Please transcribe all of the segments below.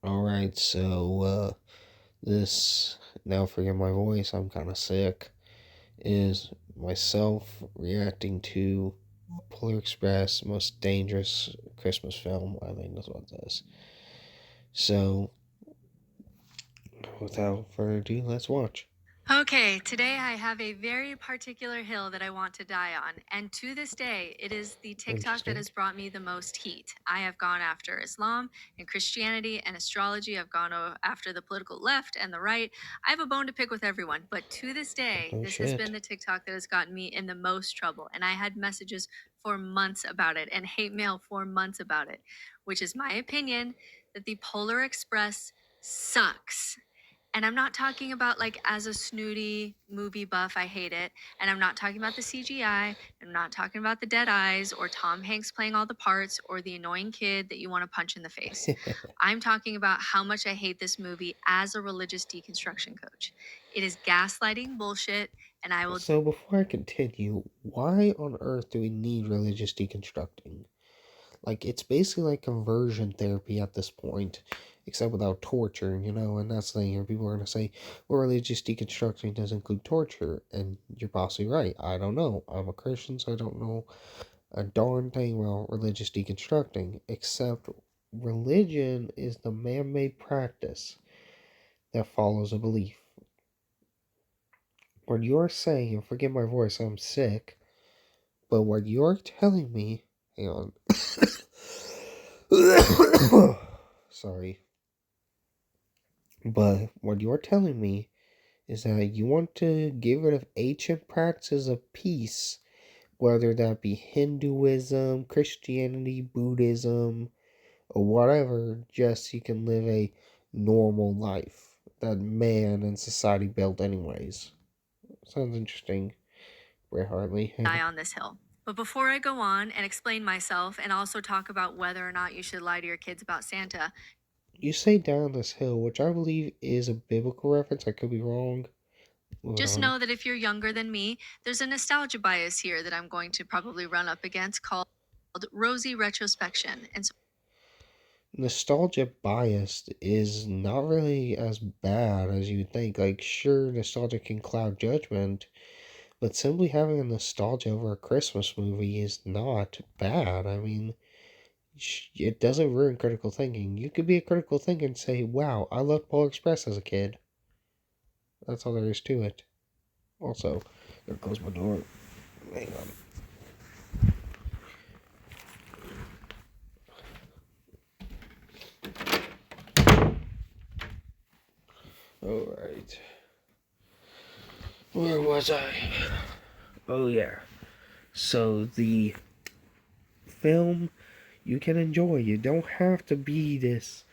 Alright, so this, now forgive my voice, I'm kind of sick, is myself reacting to Polar Express Most Dangerous Christmas Film. I think that's what it is. So, without further ado, let's watch. Okay, today I have a very particular hill that I want to die on. And to this day, it is the TikTok that Interesting. has brought me the most heat. I have gone after Islam and Christianity and astrology. I've gone after the political left and the right. I have a bone to pick with everyone. But to this day, No this has been shit. the TikTok that has gotten me in the most trouble. And I had messages for months about it and hate mail for months about it, which is my opinion that the Polar Express sucks. And I'm not talking about like as a snooty movie buff, I hate it. And I'm not talking about the CGI. I'm not talking about the dead eyes or Tom Hanks playing all the parts or the annoying kid that you want to punch in the face. I'm talking about how much I hate this movie as a religious deconstruction coach. It is gaslighting bullshit, and I will. So, before I continue, why on earth do we need religious deconstructing? Like, it's basically like conversion therapy at this point, except without torture, and that's the thing here. People are going to say, well, religious deconstructing does include torture, and you're possibly right. I don't know. I'm a Christian, so I don't know a darn thing about religious deconstructing, except religion is the man made practice that follows a belief. What you're saying, and forgive my voice, I'm sick, but what you're telling me, hang on. Sorry. But what you're telling me is that you want to get rid of ancient practices of peace, whether that be Hinduism, Christianity, Buddhism, or whatever, just so you can live a normal life that man and society built anyways. Sounds interesting, Bret Hartley. Die on this hill. But before I go on and explain myself and also talk about whether or not you should lie to your kids about Santa, You say down this hill, which I believe is a biblical reference. I could be wrong. Moving just on. know that if you're younger than me, there's a nostalgia bias here that I'm going to probably run up against called rosy retrospection. And so Nostalgia bias is not really as bad as you think. Like, sure, nostalgia can cloud judgment, but simply having a nostalgia over a Christmas movie is not bad. I mean, it doesn't ruin critical thinking. You could be a critical thinker and say, wow, I loved Polar Express as a kid. That's all there is to it. Also, there goes my door. Hang on. Alright. Where was I? Oh, yeah. So, the film you can enjoy. You don't have to be this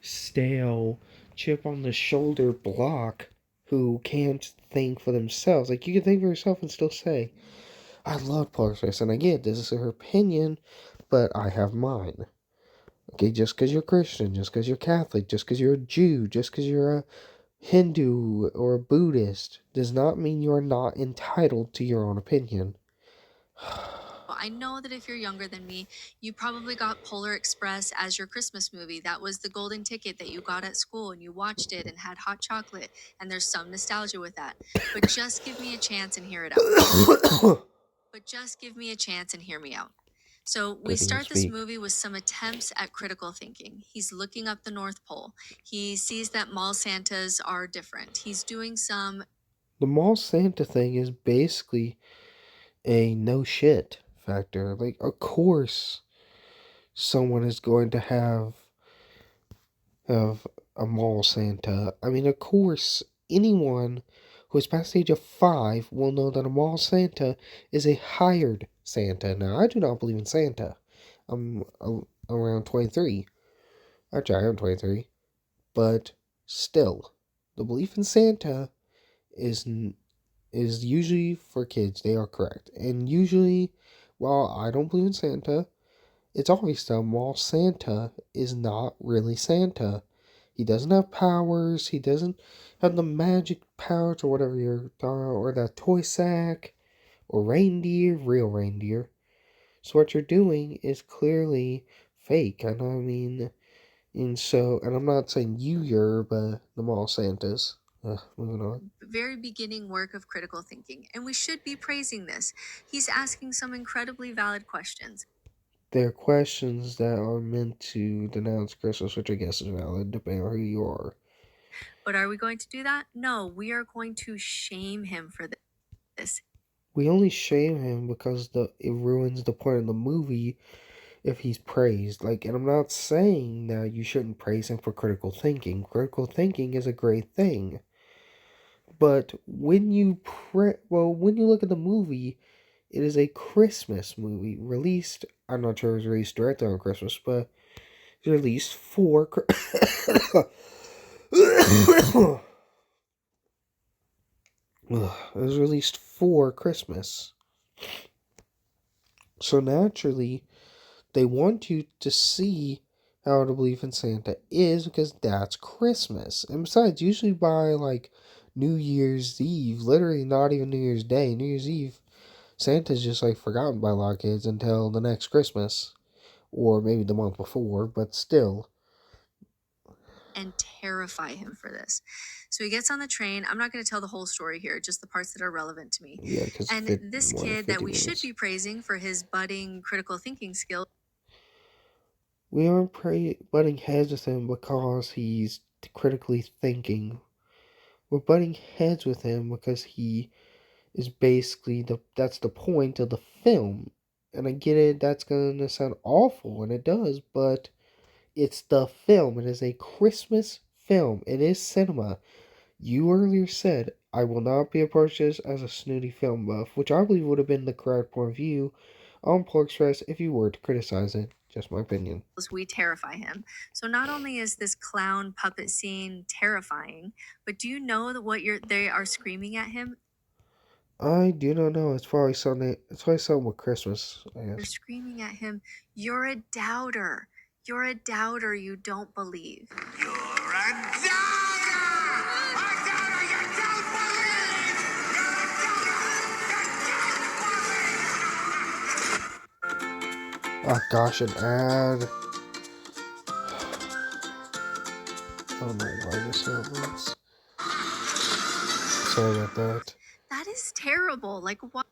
stale, chip on the shoulder block who can't think for themselves. Like, you can think for yourself and still say, I love Polar Express, and I get this is her opinion, but I have mine. Okay, just because you're Christian, just because you're Catholic, just because you're a Jew, just because you're a Hindu or a Buddhist, does not mean you are not entitled to your own opinion. I know that if you're younger than me, you probably got Polar Express as your Christmas movie. That was the golden ticket that you got at school and you watched it and had hot chocolate. And there's some nostalgia with that. But just give me a chance and hear it out. But just give me a chance and hear me out. So we Couldn't even start this speak. movie with some attempts at critical thinking. He's looking up the North Pole. He sees that mall Santas are different. He's doing some. The mall Santa thing is basically a no shit factor. Like, of course, someone is going to have a mall Santa. I mean, of course, anyone who is past the age of 5 will know that a mall Santa is a hired Santa. Now, I do not believe in Santa. I'm around 23. Actually, I am 23. But still, the belief in Santa is is usually for kids. They are correct. And usually, while I don't believe in Santa, it's obvious that while Santa is not really Santa. He doesn't have powers. He doesn't have the magic powers or whatever you're talking about, or that toy sack, or reindeer, real reindeer. So what you're doing is clearly fake. And I mean, And so, and I'm not saying you're, but the mall Santas. Moving on. Very beginning work of critical thinking, and we should be praising this. He's asking some incredibly valid questions. They're questions that are meant to denounce Christmas, which I guess is valid, depending on who you are. But are we going to do that? No, we are going to shame him for this. We only shame him because it ruins the point of the movie if he's praised. Like, and I'm not saying that you shouldn't praise him for critical thinking. Critical thinking is a great thing. But when you when you look at the movie, it is a Christmas movie released. I'm not sure it was released directly on Christmas, but it's released for. It was released for Christmas. So naturally, they want you to see how to believe in Santa is because that's Christmas. And besides, usually by like New Year's Eve, literally not even New Year's Day, New Year's Eve, Santa's just like forgotten by a lot of kids until the next Christmas. Or maybe the month before, but still. And terrify him for this. So he gets on the train. I'm not going to tell the whole story here, just the parts that are relevant to me. Yeah, because And this more than kid that 50 we should minutes. be praising for his budding critical thinking skills. We aren't butting heads with him because he's critically thinking. We're butting heads with him because he is basically that's the point of the film. And I get it, that's gonna sound awful, and it does, but it's the film. It is a Christmas film. It is cinema. You earlier said I will not be approached as a snooty film buff, which I believe would have been the correct point of view on Pork Stress if you were to criticize it. Just my opinion. We terrify him. So not only is this clown puppet scene terrifying, but do you know that they are screaming at him? I do not know. It's probably something. It's probably something with Christmas, I They're guess. screaming at him, "You're a doubter. You're a doubter. You don't believe." You're a doubter! A doubter you don't believe! You're a doubter you don't believe! Oh gosh, an ad. I don't know why this happens. Sorry about that. That is terrible. Like, what?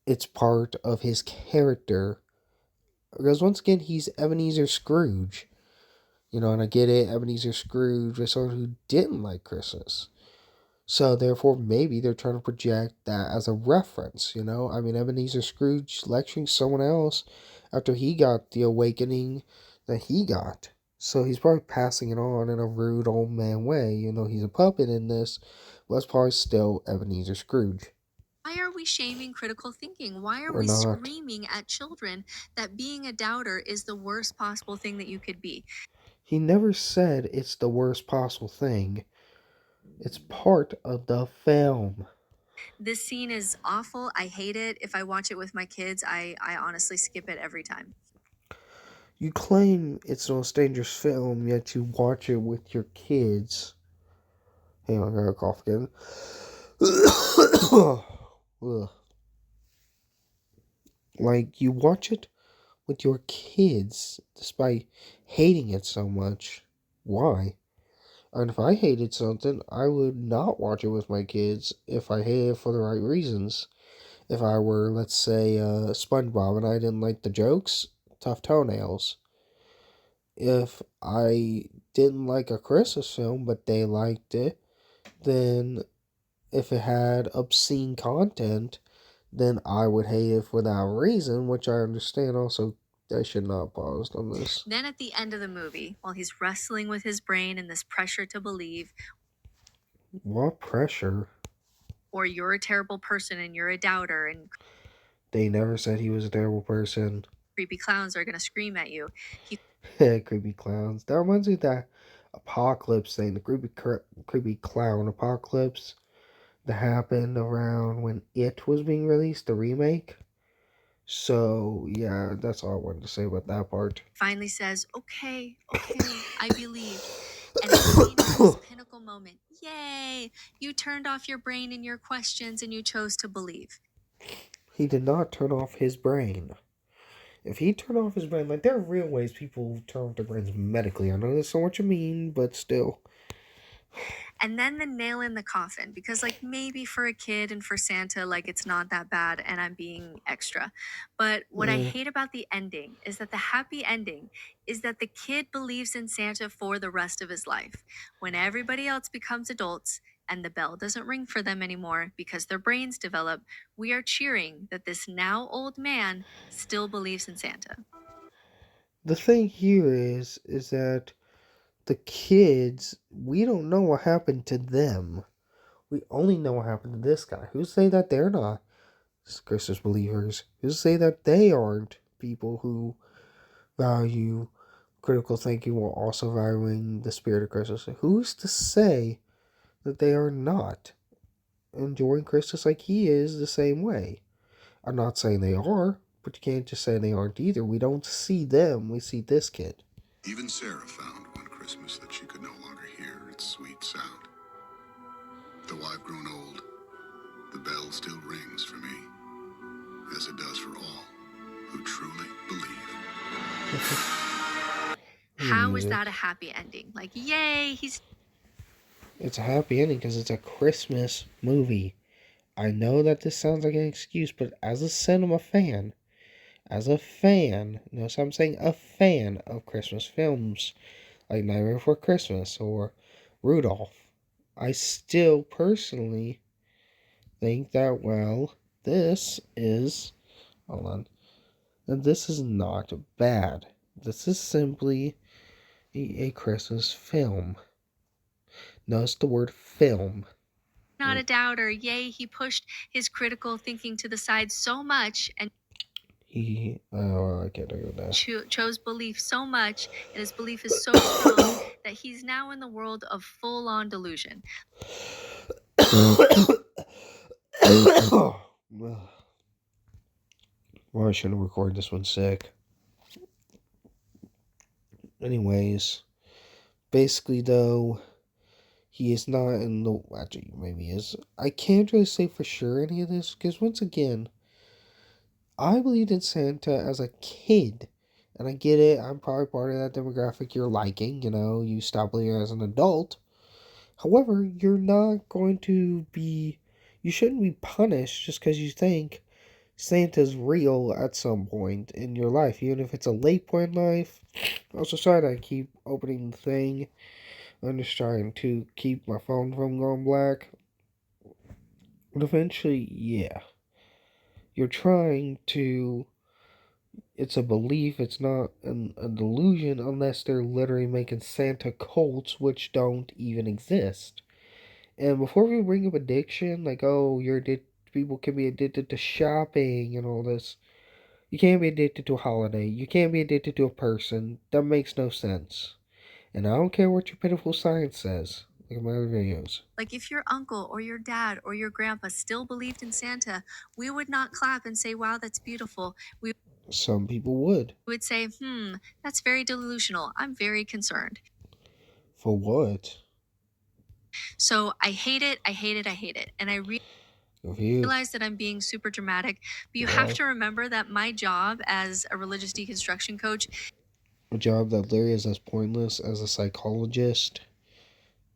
It's part of his character. Because once again, he's Ebenezer Scrooge. You know, and I get it, Ebenezer Scrooge was someone who didn't like Christmas. So therefore, maybe they're trying to project that as a reference, you know? I mean, Ebenezer Scrooge lecturing someone else after he got the awakening that he got. So he's probably passing it on in a rude old man way. You know, he's a puppet in this, but it's probably still Ebenezer Scrooge. Why are we shaming critical thinking? Why are Or we not. screaming at children that being a doubter is the worst possible thing that you could be? He never said it's the worst possible thing. It's part of the film. This scene is awful. I hate it. If I watch it with my kids, I honestly skip it every time. You claim it's the most dangerous film, yet you watch it with your kids. Hang on, I gotta cough again. Ugh. Like, you watch it with your kids despite hating it so much. Why? And if I hated something, I would not watch it with my kids if I hated it for the right reasons. If I were, let's say, SpongeBob and I didn't like the jokes, tough toenails. If I didn't like a Christmas film but they liked it, then if it had obscene content, then I would hate it for that reason, which I understand also. I should not pause on this. Then at the end of the movie, while he's wrestling with his brain and this pressure to believe, What pressure? or you're a terrible person and you're a doubter and They never said he was a terrible person. creepy clowns are going to scream at you. He Creepy clowns. That reminds me of that apocalypse thing, the creepy clown apocalypse that happened around when It was being released, the remake. So, yeah, that's all I wanted to say about that part. finally says, "Okay, I believe." And it's seen as this pinnacle moment. Yay! You turned off your brain and your questions and you chose to believe. He did not turn off his brain. If he turned off his brain, like there are real ways people turn off their brains medically. I know that's not what you mean, but still. And then the nail in the coffin, because like maybe for a kid and for Santa, like it's not that bad and I'm being extra. But what I hate about the ending is that the happy ending is that the kid believes in Santa for the rest of his life. When everybody else becomes adults and the bell doesn't ring for them anymore because their brains develop, we are cheering that this now old man still believes in Santa. The thing here is that the kids, we don't know what happened to them. We only know what happened to this guy. Who's to say that they're not Christmas believers? Who's to say that they aren't people who value critical thinking while also valuing the spirit of Christmas? Who's to say that they are not enjoying Christmas like he is the same way? I'm not saying they are, but you can't just say they aren't either. We don't see them, we see this kid. Even Sarah found one Christmas that she could no longer hear its sweet sound. Though I've grown old, the bell still rings for me, as it does for all who truly believe. How is that a happy ending? Like, yay, It's a happy ending because it's a Christmas movie. I know that this sounds like an excuse, but as a cinema fan, notice I'm saying a fan of Christmas films, like Nightmare Before Christmas or Rudolph, I still personally think that, well, this is, hold on, this is not bad. This is simply a Christmas film. Notice the word film. not a doubter. Yay, he pushed his critical thinking to the side so much and I can't do that. chose belief so much, and his belief is so strong that he's now in the world of full-on delusion. Well, I shouldn't record this one sick. Anyways, basically though, he is not in the, actually maybe he is. I can't really say for sure any of this, because once again, I believed in Santa as a kid. And I get it, I'm probably part of that demographic you're liking, you stop believing as an adult. However, you're not going to be, you shouldn't be punished just because you think Santa's real at some point in your life, even if it's a late point in life. Also, sorry that I keep opening the thing. I'm just trying to keep my phone from going black. But eventually, yeah. You're trying to, it's a belief, it's not a delusion unless they're literally making Santa cults which don't even exist. And before we bring up addiction, like, oh, people can be addicted to shopping and all this. You can't be addicted to a holiday. You can't be addicted to a person. That makes no sense. And I don't care what your pitiful science says. Look at my other videos. Like, if your uncle or your dad or your grandpa still believed in Santa, we would not clap and say, wow, that's beautiful. We Some people would. would say, that's very delusional. I'm very concerned. For what? So I hate it. And I realize that I'm being super dramatic, but you have to remember that my job as a religious deconstruction coach, a job that literally is as pointless as a psychologist.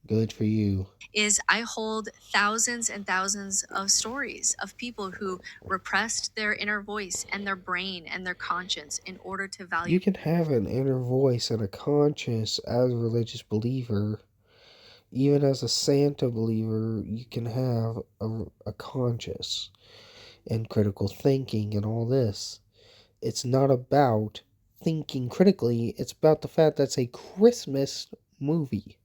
Good for you. Is I hold thousands and thousands of stories of people who repressed their inner voice and their brain and their conscience in order to value. You can have an inner voice and a conscience as a religious believer. Even as a Santa believer, you can have a conscience and critical thinking and all this. It's not about thinking critically, it's about the fact that it's a Christmas movie.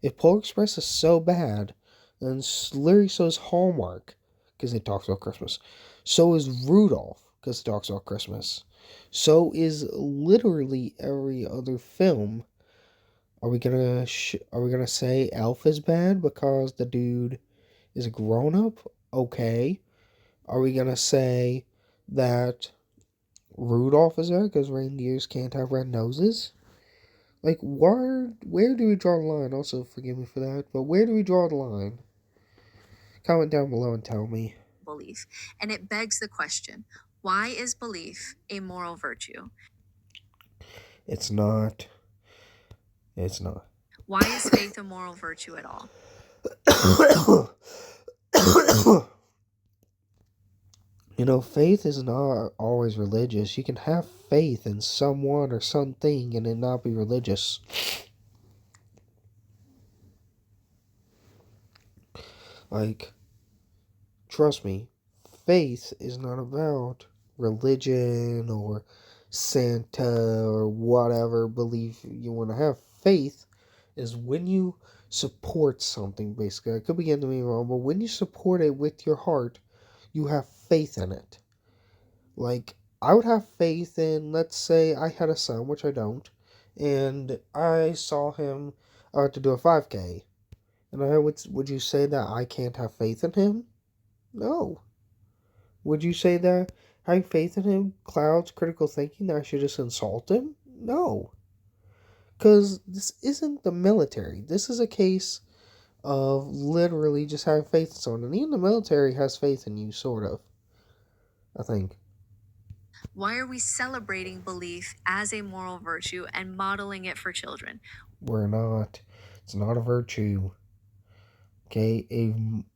If Polar Express is so bad, then literally so is Hallmark, because it talks about Christmas. So is Rudolph, because it talks about Christmas. So is literally every other film. Are we gonna say Elf is bad because the dude is a grown up? Okay. Are we gonna say that Rudolph is bad because reindeers can't have red noses? Like, where do we draw the line? Also, forgive me for that, but where do we draw the line? Comment down below and tell me. Belief. And it begs the question, Why is belief a moral virtue? It's not. It's not. Why is faith a moral virtue at all? You know, faith is not always religious. You can have faith in someone or something and it not be religious. Like, trust me, faith is not about religion or Santa or whatever belief you want to have. Faith is when you support something, basically. I could be getting me wrong, but when you support it with your heart, you have faith in it. Like, I would have faith in, let's say I had a son, which I don't, and I saw him to do a 5K. And would you say that I can't have faith in him? No. Would you say that having faith in him clouds critical thinking that I should just insult him? No. Because this isn't the military. This is a case of literally just having faith in someone. And even the military has faith in you, sort of. I think. Why are we celebrating belief as a moral virtue and modeling it for children? We're not. It's not a virtue. Okay?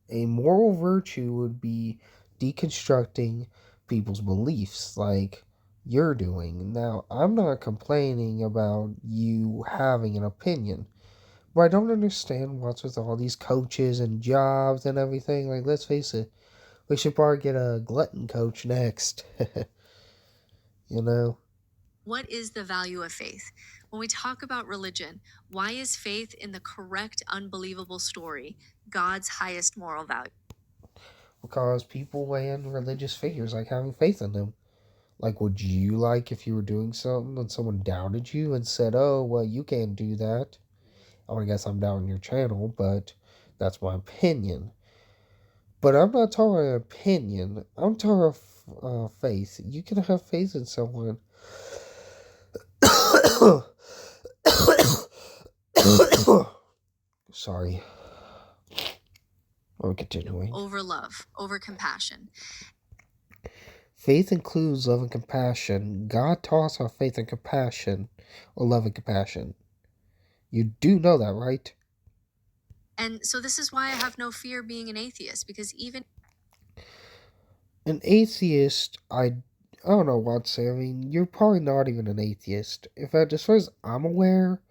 A moral virtue would be deconstructing people's beliefs like you're doing. Now, I'm not complaining about you having an opinion, but I don't understand what's with all these coaches and jobs and everything. Like, let's face it, we should probably get a glutton coach next. You know? What is the value of faith? When we talk about religion, why is faith in the correct, unbelievable story God's highest moral value? Because people weigh in religious figures like having faith in them. Like, would you like if you were doing something and someone doubted you and said, oh, well, you can't do that? I guess I'm down your channel, but that's my opinion. But I'm not talking opinion. I'm talking faith. You can have faith in someone. Sorry. I'm continuing. Over love, over compassion. Faith includes love and compassion. God taught us about faith and compassion, or love and compassion. You do know that, right? And so this is why I have no fear being an atheist, because even An atheist, I don't know what to say. I mean, you're probably not even an atheist. In fact, as far as I'm aware,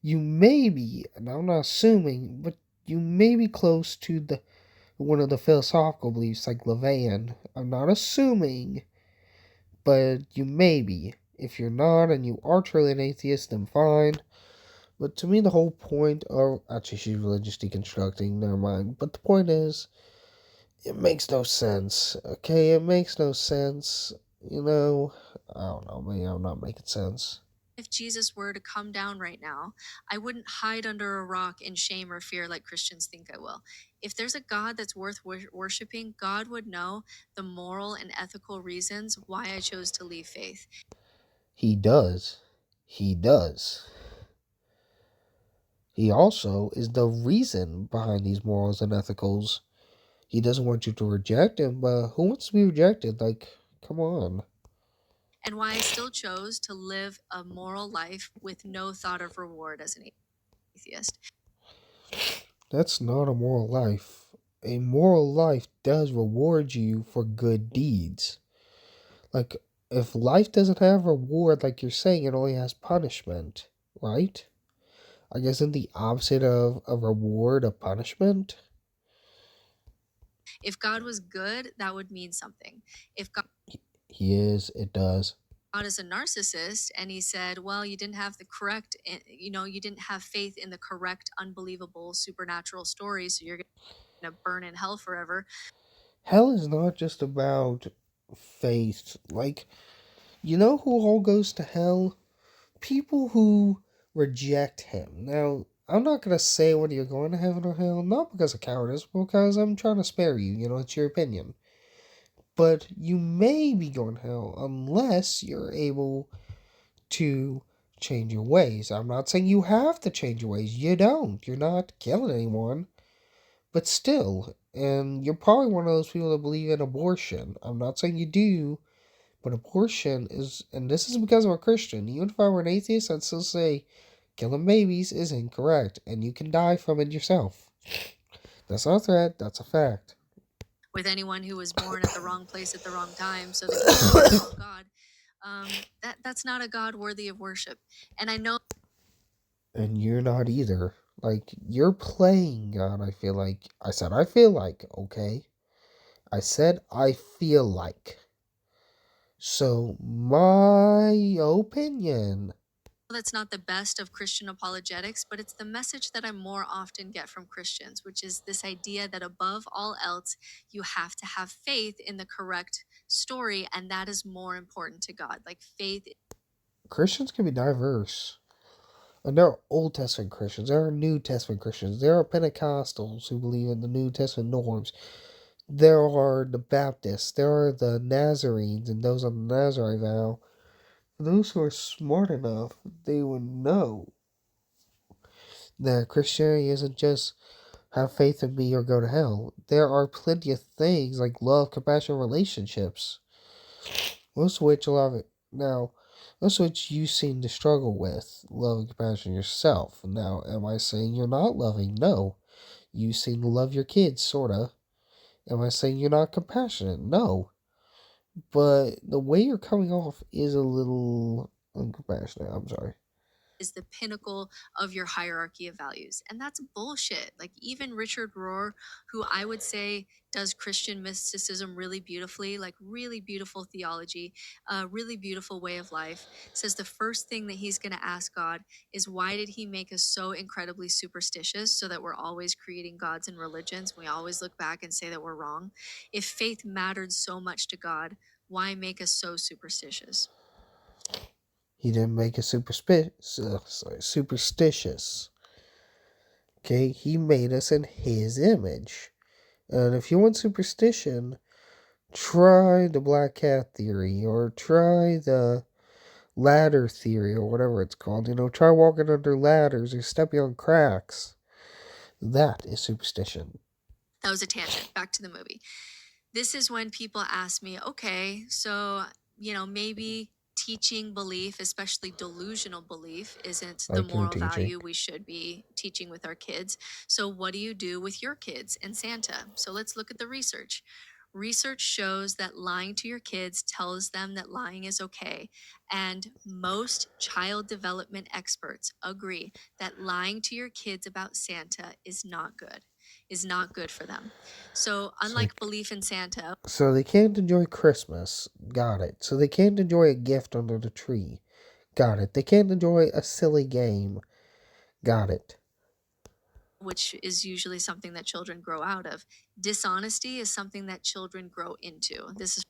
you may be, and I'm not assuming, but you may be close to the one of the philosophical beliefs like Levian. I'm not assuming, but you may be. If you're not and you are truly an atheist, then fine. But to me, the whole point of actually, she's religious deconstructing. Never mind. But the point is, it makes no sense. Okay, it makes no sense. You know, I don't know. Maybe I'm not making sense. if Jesus were to come down right now, I wouldn't hide under a rock in shame or fear like Christians think I will. If there's a God that's worth worshiping, God would know the moral and ethical reasons why I chose to leave faith. He does. He does. He also is the reason behind these morals and ethicals. He doesn't want you to reject him, but who wants to be rejected? Like, come on. And why I still chose to live a moral life with no thought of reward as an atheist. That's not a moral life. A moral life does reward you for good deeds. Like, if life doesn't have reward, like you're saying, it only has punishment, right? I guess isn't the opposite of a reward a punishment? If God was good, that would mean something. If God He is, it does. is a narcissist and he said, well, you didn't have the correct, you didn't have faith in the correct, unbelievable, supernatural story, so you're going to burn in hell forever. Hell is not just about faith. Like, you know who all goes to hell? People who reject him. Now, I'm not going to say whether you're going to heaven or hell, not because of cowardice, but because I'm trying to spare you. You know, it's your opinion. But you may be going to hell unless you're able to change your ways. I'm not saying you have to change your ways. You don't. You're not killing anyone. But still, and you're probably one of those people that believe in abortion. I'm not saying you do, But abortion is, and this is because I'm a Christian. Even if I were an atheist, I'd still say killing babies is incorrect, and you can die from it yourself. That's not a threat, that's a fact. With anyone who was born at the wrong place at the wrong time, so that you God, that's not a God worthy of worship. And I know. And you're not either. Like, you're playing God, I feel like. I said, I feel like, okay? I said, I feel like. So, my opinion. That's not the best of Christian apologetics, but it's the message that I more often get from Christians, which is this idea that above all else, you have to have faith in the correct story, and that is more important to God. Like faith. Christians can be diverse. And there are Old Testament Christians, there are New Testament Christians, there are Pentecostals who believe in the New Testament norms, there are the Baptists, there are the Nazarenes and those on the Nazarite vow. For those who are smart enough, they would know that Christianity isn't just have faith in me or go to hell. There are plenty of things like love, compassion, relationships. Most of which a lot of it now, most of which you seem to struggle with love and compassion yourself. Now, am I saying you're not loving? No. You seem to love your kids, sorta. Am I saying you're not compassionate? No. But the way you're coming off is a little uncompassionate. I'm sorry. Is the pinnacle of your hierarchy of values. And that's bullshit. Like even Richard Rohr, who I would say does Christian mysticism really beautifully, like really beautiful theology, a really beautiful way of life, says the first thing that he's going to ask God is why did he make us so incredibly superstitious so that we're always creating gods and religions? We always look back and say that we're wrong. If faith mattered so much to God, why make us so superstitious? He didn't make us superstitious. Okay, he made us in his image. And if you want superstition, try the black cat theory or try the ladder theory or whatever it's called. Try walking under ladders or stepping on cracks. That is superstition. That was a tangent. Back to the movie. This is when people ask me, okay, so, maybe teaching belief, especially delusional belief, isn't the Like you're moral teaching. value we should be teaching with our kids. So, what do you do with your kids and Santa? So, let's look at the research. Research shows that lying to your kids tells them that lying is okay. And most child development experts agree that lying to your kids about Santa is not good for them. So, unlike belief in Santa. So they can't enjoy Christmas. Got it. So they can't enjoy a gift under the tree. Got it. They can't enjoy a silly game. Got it. Which is usually something that children grow out of. Dishonesty is something that children grow into. This is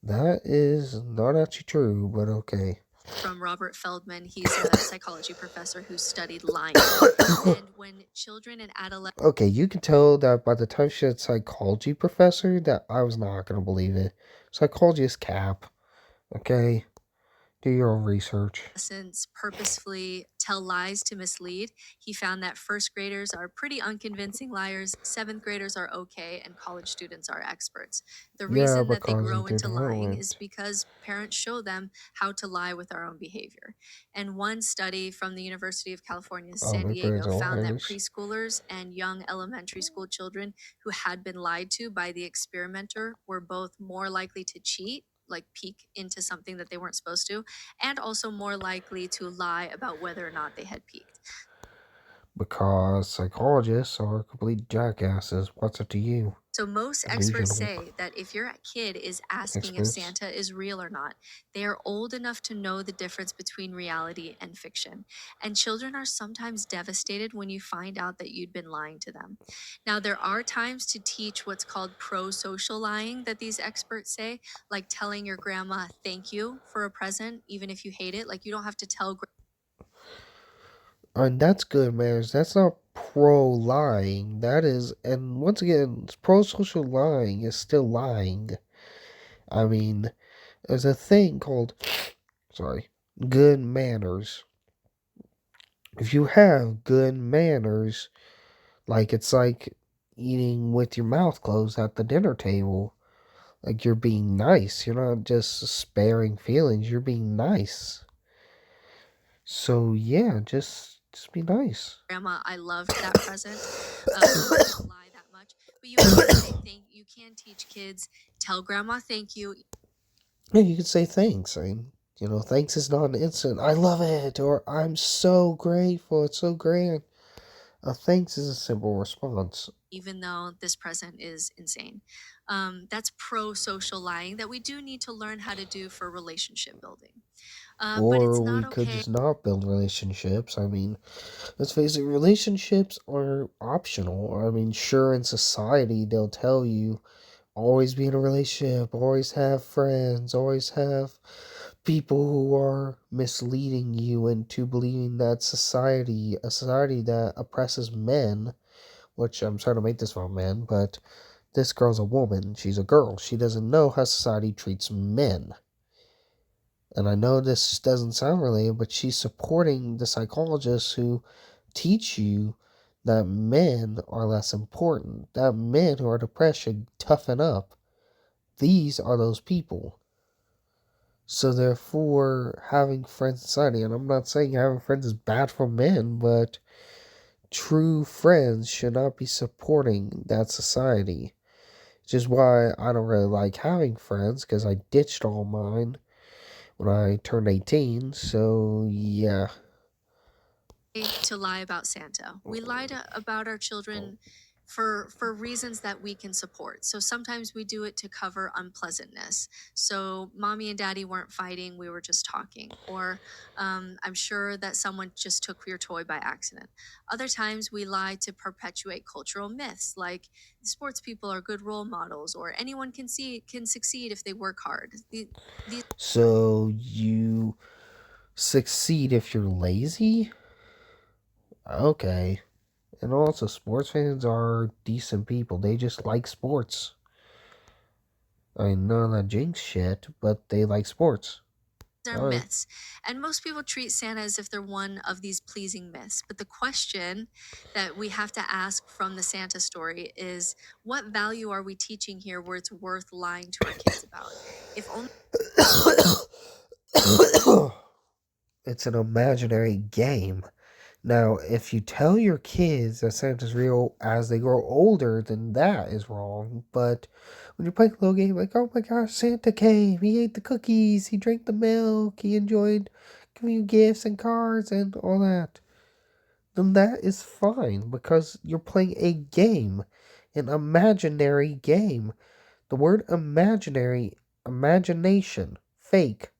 That is not actually true, but okay. from Robert Feldman. He's a psychology professor who studied lying. And when children and adolescents. Okay, you can tell that by the time she said psychology professor that I was not going to believe it. Psychology is cap. Okay? Do your own research. Purposefully tell lies to mislead. He found that first graders are pretty unconvincing liars, seventh graders are okay, and college students are experts. The reason that they grow into lying is because parents show them how to lie with our own behavior. And one study from the University of California, San Diego, found that preschoolers and young elementary school children who had been lied to by the experimenter were both more likely to cheat, like peek into something that they weren't supposed to, and also more likely to lie about whether or not they had peeked. Because psychologists are complete jackasses. What's it to you? So most experts say that if your kid is asking if Santa is real or not, they are old enough to know the difference between reality and fiction. And children are sometimes devastated when you find out that you'd been lying to them. Now, there are times to teach what's called pro-social lying that these experts say, like telling your grandma thank you for a present, even if you hate it. Like you don't have to tell. And that's good manners. That's not pro-lying. That is, and once again, pro-social lying is still lying. I mean, there's a thing called, good manners. If you have good manners, it's like eating with your mouth closed at the dinner table. Like, you're being nice. You're not just sparing feelings. You're being nice. So yeah, just be nice. Grandma, I loved that present. Don't lie that much. But you can say you can teach kids, tell grandma thank you. Yeah, you can say thanks. I mean, thanks is not an instant. I love it, or I'm so grateful. It's so grand. Thanks is a simple response. Even though this present is insane. That's pro social lying that we do need to learn how to do for relationship building. But it's Or we not could okay just not build relationships. I mean, let's face it, relationships are optional. I mean, sure, in society, they'll tell you always be in a relationship, always have friends, always have people who are misleading you into believing that a society that oppresses men, which I'm sorry to make this about men, but this girl's a woman. She's a girl. She doesn't know how society treats men. And I know this doesn't sound related, but she's supporting the psychologists who teach you that men are less important, that men who are depressed should toughen up. These are those people. So therefore, having friends in society, and I'm not saying having friends is bad for men, but true friends should not be supporting that society. Which is why I don't really like having friends, because I ditched all mine when I turned 18, so yeah. to lie about Santa. We lie about our children for reasons that we can support. So sometimes we do it to cover unpleasantness. So mommy and daddy weren't fighting, we were just talking. Or I'm sure that someone just took your toy by accident. Other times we lie to perpetuate cultural myths like sports people are good role models or anyone can succeed if they work hard. These So you succeed if you're lazy? Okay. And also, sports fans are decent people. They just like sports. I mean, none of that jinx shit, but they like sports. are Alright. myths. And most people treat Santa as if they're one of these pleasing myths. But the question that we have to ask from the Santa story is what value are we teaching here where it's worth lying to our kids about? If only It's an imaginary game. Now, if you tell your kids that Santa's real as they grow older, then that is wrong. But when you're playing a little game like, oh my gosh, Santa came, he ate the cookies, he drank the milk, he enjoyed giving you gifts and cards and all that, then that is fine because you're playing a game, an imaginary game. The word imaginary, imagination, fake.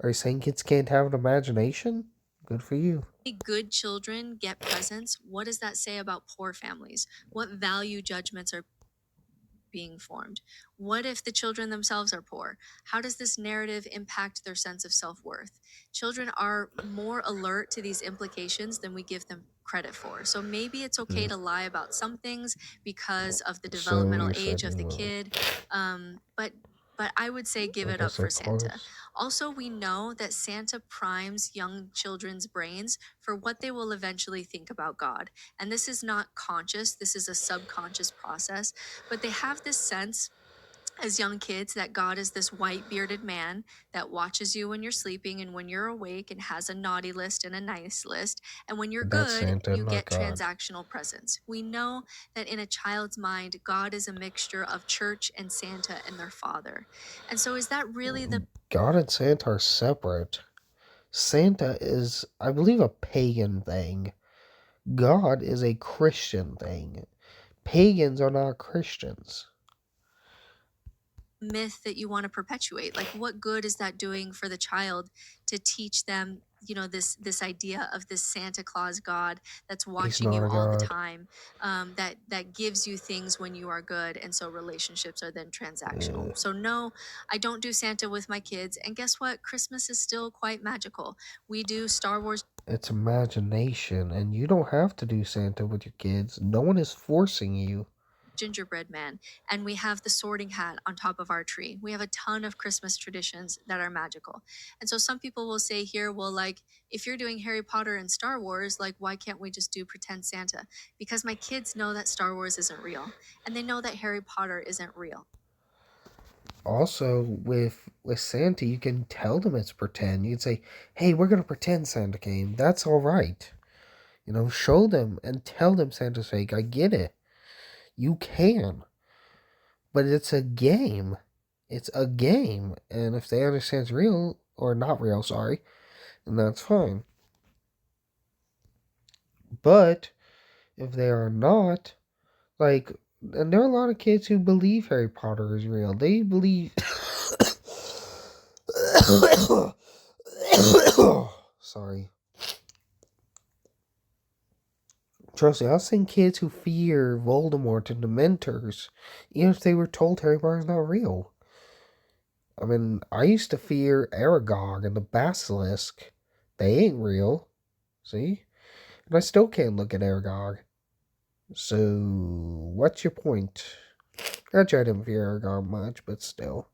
Are you saying kids can't have an imagination? Good for you. good children get presents, what does that say about poor families? What value judgments are being formed? What if the children themselves are poor? How does this narrative impact their sense of self worth? Children are more alert to these implications than we give them credit for. So maybe it's okay to lie about some things because of the So developmental you're age of the saying, kid. But I would say give I it up guess they're for Santa. close. Also, we know that Santa primes young children's brains for what they will eventually think about God. And this is not conscious, this is a subconscious process. But they have this sense as young kids that God is this white bearded man that watches you when you're sleeping and when you're awake and has a naughty list and a nice list. And when you're That's good, Santa, you not get God. transactional presents. We know that in a child's mind, God is a mixture of church and Santa and their father. And so is that really the God and Santa are separate. Santa is, I believe, a pagan thing. God is a Christian thing. Pagans are not Christians. myth that you want to perpetuate? Like what good is that doing for the child to teach them, this idea of this Santa Claus God that's He's watching not you a all the god. time, that gives you things when you are good, and so relationships are then transactional. So no, I don't do Santa with my kids, and guess what? Christmas is still quite magical. We do Star Wars It's imagination, and you don't have to do Santa with your kids. No one is forcing you. gingerbread man, and we have the sorting hat on top of our tree. We have a ton of Christmas traditions that are magical. And so some people will say here, well, like, if you're doing Harry Potter and Star Wars, like, why can't we just do pretend Santa? Because my kids know that Star Wars isn't real, and they know that Harry Potter isn't real. Also, with Santa, you can tell them it's pretend. You can say, "Hey, we're gonna pretend Santa came." That's all right. Show them and tell them Santa's fake. I get it. You can, but it's a game. It's a game, and if they understand it's real or not real, sorry, then that's fine. But if they are not, like, and there are a lot of kids who believe Harry Potter is real. They believe. Sorry. Trust me, I've seen kids who fear Voldemort and Dementors, even if they were told Harry Potter's not real. I mean, I used to fear Aragog and the Basilisk. They ain't real. See? And I still can't look at Aragog. So, what's your point? Actually, I didn't fear Aragog much, but still.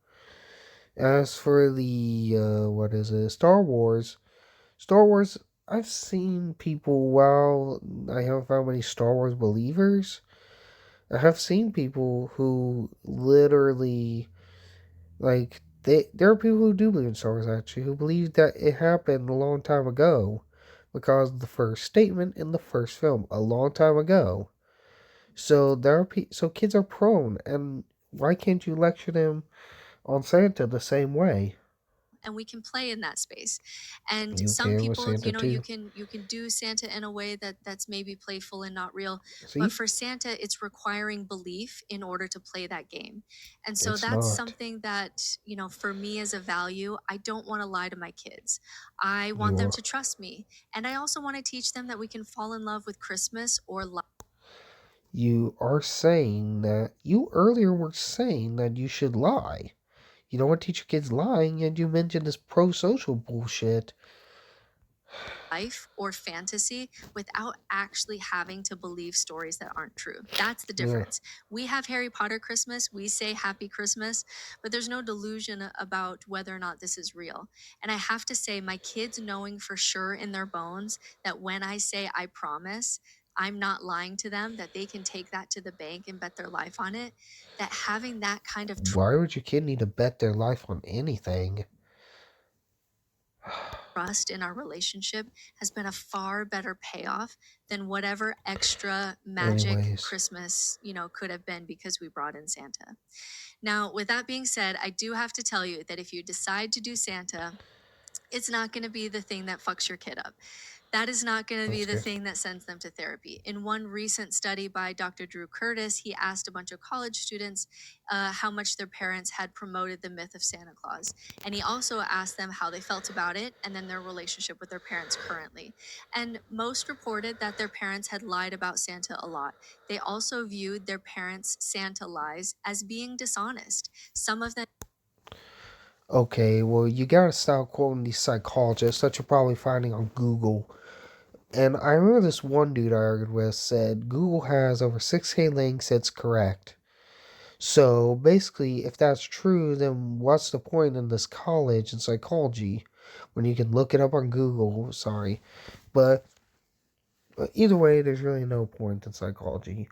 As for the, Star Wars. I've seen people, while I haven't found many Star Wars believers, I have seen people who literally, like, there are people who do believe in Star Wars, actually, who believe that it happened a long time ago because of the first statement in the first film, a long time ago. So so kids are prone, and why can't you lecture them on Santa the same way? and we can play in that space. And You some can with people, Santa you too. can do Santa in a way that's maybe playful and not real, but See? for Santa it's requiring belief in order to play that game. And so It's that's not. something that, for me as a value, I don't want to lie to my kids. I want You them are. to trust me, and I also want to teach them that we can fall in love with Christmas or You are saying that. You earlier were saying that you should lie. You don't want to teach your kids lying, and you mentioned this pro social bullshit. life or fantasy without actually having to believe stories that aren't true. That's the Yeah. difference. We have Harry Potter Christmas, we say Happy Christmas, but there's no delusion about whether or not this is real. And I have to say, my kids knowing for sure in their bones that when I say I promise, I'm not lying to them, that they can take that to the bank and bet their life on it, that having that kind of Why would your kid need to bet their life on anything? trust in our relationship has been a far better payoff than whatever extra magic Anyways. Christmas, could have been because we brought in Santa. Now, with that being said, I do have to tell you that if you decide to do Santa, it's not going to be the thing that fucks your kid up. That is not going to be That's the good. thing that sends them to therapy. In one recent study by Dr. Drew Curtis, he asked a bunch of college students how much their parents had promoted the myth of Santa Claus. And he also asked them how they felt about it and then their relationship with their parents currently. And most reported that their parents had lied about Santa a lot. They also viewed their parents' Santa lies as being dishonest. Some of them Okay, well, you gotta stop quoting these psychologists that you're probably finding on Google. And I remember this one dude I argued with said Google has over 6K links, it's correct. So basically, if that's true, then what's the point in this college in psychology when you can look it up on Google? Sorry. But either way, there's really no point in psychology.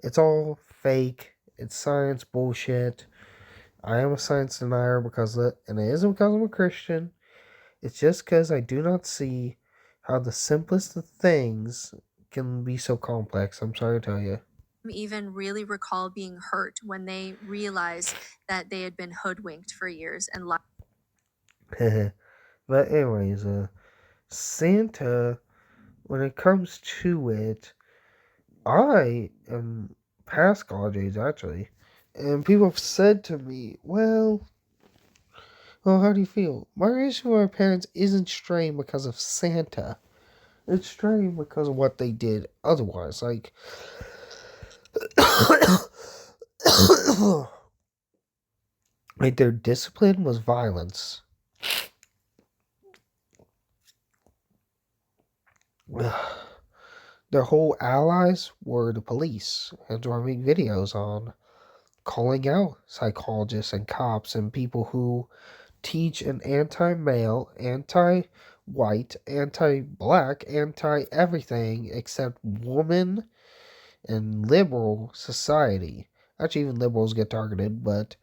It's all fake, it's science bullshit. I am a science denier and it isn't because I'm a Christian. It's just because I do not see how the simplest of things can be so complex. I'm sorry to tell you. even really recall being hurt when they realized that they had been hoodwinked for years and lied. But anyways, Santa, when it comes to it, I am past college age actually, and people have said to me, "Well, how do you feel?" My relationship with my parents isn't strained because of Santa. It's strained because of what they did otherwise. Like, like their discipline was violence. Their whole allies were the police, and who I make videos on, calling out psychologists and cops and people who teach an anti-male, anti-white, anti-black, anti-everything except woman and liberal society. Actually, even liberals get targeted, but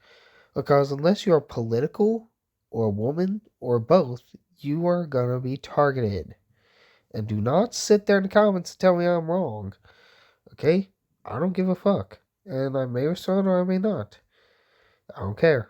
Because unless you're political or a woman or both, you are gonna be targeted. And do not sit there in the comments and tell me I'm wrong. Okay? I don't give a fuck. And I may respond or I may not. I don't care.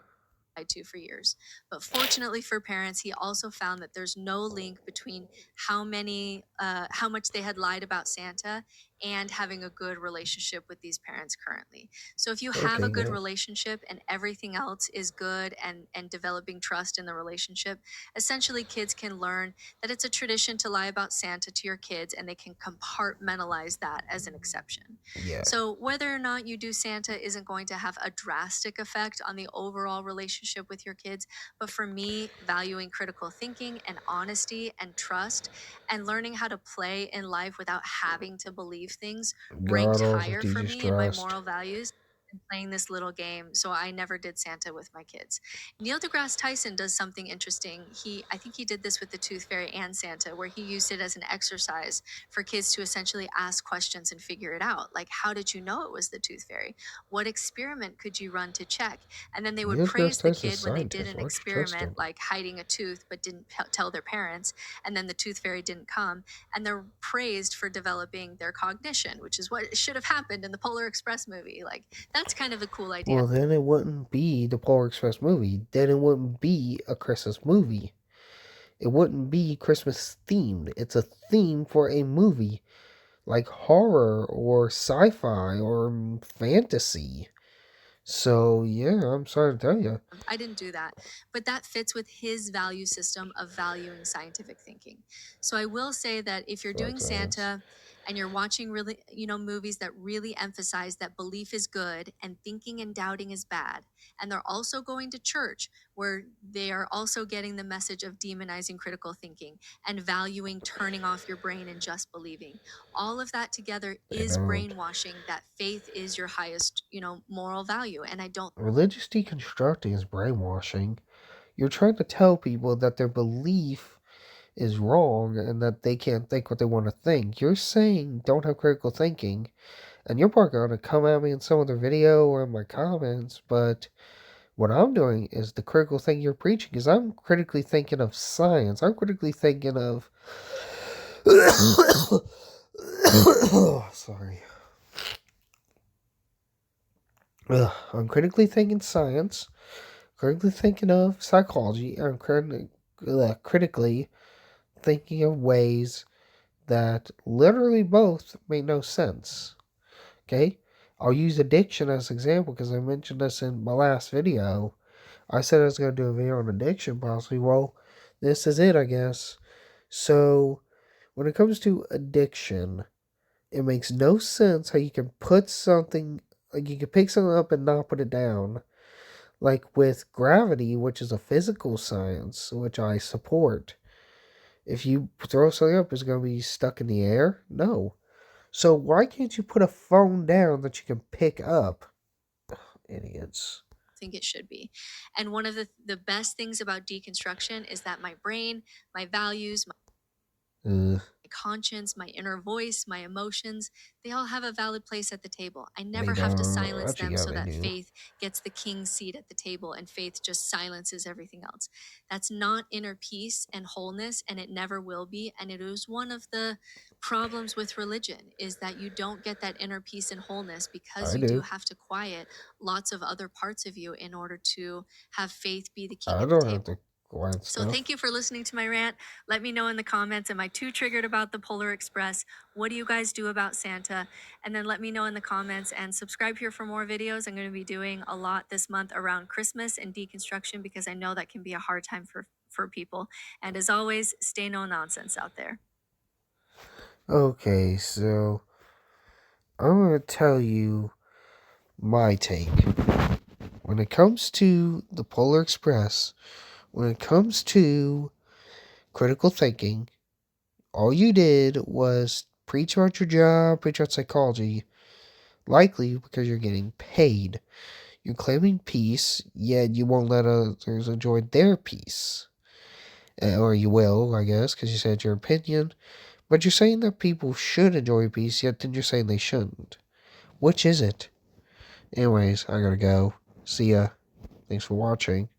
To for years. But fortunately for parents, he also found that there's no link between how much they had lied about Santa and having a good relationship with these parents currently. So if you have Okay, a good yeah. relationship and everything else is good and developing trust in the relationship, essentially kids can learn that it's a tradition to lie about Santa to your kids and they can compartmentalize that as an exception. Yeah. So whether or not you do Santa isn't going to have a drastic effect on the overall relationship with your kids. But for me, valuing critical thinking and honesty and trust and learning how to play in life without having to believe things ranked God also higher for teaches me in my trust. moral values than playing this little game. So I never did Santa with my kids. Neil deGrasse Tyson does something interesting. I think he did this with the Tooth Fairy and Santa, where he used it as an exercise for kids to essentially ask questions and figure it out. Like, how did you know it was the Tooth Fairy? What experiment could you run to check? And then they would Neil praise deGrasse the Tyson's kid when they did scientist. an Why don't you trust experiment, him? like hiding a tooth but didn't tell their parents, and then the Tooth Fairy didn't come. And they're praised for developing their cognition, which is what should have happened in the Polar Express movie. Like, that's kind of a cool idea. Well, then it wouldn't be the Polar Express movie. Then it wouldn't be a Christmas movie. It wouldn't be Christmas themed. It's a theme for a movie, like horror or sci-fi or fantasy. So yeah, I'm sorry to tell you. I didn't do that, but that fits with his value system of valuing scientific thinking. So I will say that if you're doing Fuck science. Santa and you're watching really, movies that really emphasize that belief is good and thinking and doubting is bad, and they're also going to church where they are also getting the message of demonizing critical thinking and valuing turning off your brain and just believing. All of that together is don't. brainwashing that faith is your highest, moral value. And I don't Religious deconstructing is brainwashing. You're trying to tell people that their belief is wrong and that they can't think what they want to think. You're saying don't have critical thinking, and you're probably going to come at me in some other video or in my comments, but what I'm doing is the critical thing you're preaching is I'm critically thinking of science. I'm critically thinking of sorry. I'm critically thinking science, critically thinking of psychology, and critically thinking of ways that literally both make no sense. Okay? I'll use addiction as an example because I mentioned this in my last video. I said I was going to do a video on addiction possibly. Well, this is it, I guess. So, when it comes to addiction, it makes no sense how you can put something, like you can pick something up and not put it down. Like with gravity, which is a physical science, which I support. If you throw something up, it's going to be stuck in the air? No. So why can't you put a phone down that you can pick up? Ugh, idiots. think it should be. And one of the best things about deconstruction is that my brain, my values, my conscience, my inner voice, my emotions, they all have a valid place at the table. I never have to silence them so that faith gets the king's seat at the table and faith just silences everything else. That's not inner peace and wholeness, and it never will be. And it is one of the problems with religion is that you don't get that inner peace and wholeness because you do have to quiet lots of other parts of you in order to have faith be the king I at the don't table. have to quiet So stuff. thank you for listening to my rant. Let me know in the comments, am I too triggered about the Polar Express? What do you guys do about Santa? And then let me know in the comments and subscribe here for more videos. I'm going to be doing a lot this month around Christmas and deconstruction because I know that can be a hard time for people. And as always, stay no nonsense out there. Okay, so I'm going to tell you my take. When it comes to the Polar Express, when it comes to critical thinking, all you did was preach about your job, preach about psychology, likely because you're getting paid. You're claiming peace, yet you won't let others enjoy their peace. Or you will, I guess, because you said your opinion. But you're saying that people should enjoy peace, yet then you're saying they shouldn't. Which is it? Anyways, I gotta go. See ya. Thanks for watching.